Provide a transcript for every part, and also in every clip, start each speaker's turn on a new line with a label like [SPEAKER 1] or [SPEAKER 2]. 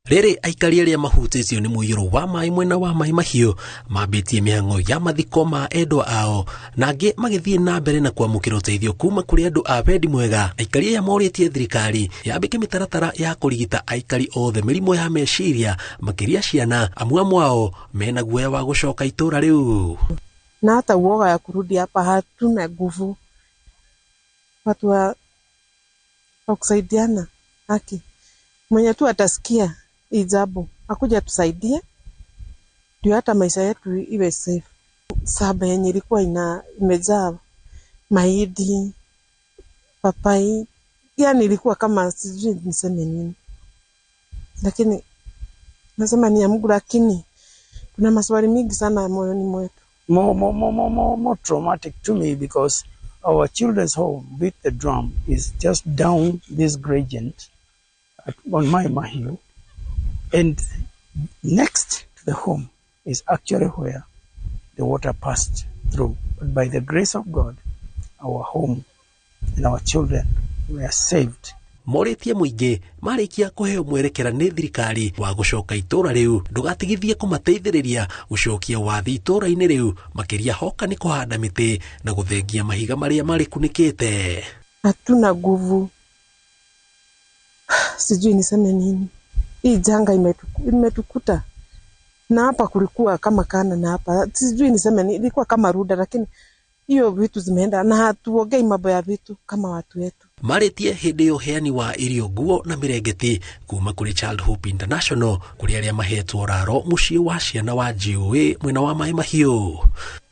[SPEAKER 1] Rere aikari aria mahutĩtio nĩ mũiyũro wa maĩ mwena wa Mai Mahiũ mambĩtie mĩhang'o ya mathiko ma endwa ao na angĩ magĩthiĩ na mbere na kwamũkĩra ũteithio kuma kũrĩ andũ a wendi mwega. Aikari aya morĩtie thirikari yambĩke mĩtaratara ya kũrigita aikari othe mĩrimũ ya meciria makĩria ciana, amwe ao mena guoya wa gũcoka itũra rĩu.
[SPEAKER 2] Na hata uoga ya kurudi hapa, hatuna nguvu. Watu wa kusaidiana haki. Mwenye tu atasikia ijabu akuja tusaidie ndio hata maisha yetu iwe safe. Saba yenye ilikuwa imejaa mahindi, papai, yani ilikuwa kama sijui niseme nini, lakini nasema ni ya Mungu, lakini kuna maswali mingi sana moyoni mwetu.
[SPEAKER 3] More traumatic to me because our children's home, Beat the Drum, is just down this gradient on Mai Mahiũ, and next to the home is actually where the water passed through. But by the grace of God, our home and our children were saved.
[SPEAKER 1] Morĩtie mũingĩ marĩkia kũheo mwerekera nĩ thirikari wa gũcoka itũra rĩu ndũgatigithie kũmateithĩrĩria gũcokia wathi itũra-inĩ rĩu, makĩria hoka nĩ kũhanda mĩtĩ na gũthengia mahiga marĩa marĩkunĩkĩte.
[SPEAKER 2] Hatuna nguvu, sijui niseme nini. Hii janga imetukuta, na hapa kulikuwa kama kana, na hapa sijui niseme nini, ilikuwa kama ruda, lakini hiyo vitu zimeenda na hatuongei mambo ya vitu kama watu wetu.
[SPEAKER 1] Marĩtie hĩndĩ ya ũheani wa irio, nguo na mirengeti kuma kũrĩ Child Hope International, kũrĩ arĩa mahetwo raro mũciĩ wa ciana wa GOA mwena wa Mai Mahiũ.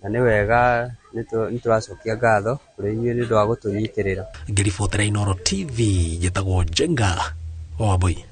[SPEAKER 4] Na nĩ wega nĩtũracokia ngatho kũrĩ inyuĩ nĩ ũndũ wa gũtũnyitĩrĩra.
[SPEAKER 1] Ngĩribotera Inooro TV, njĩtagwo Njenga Wambui.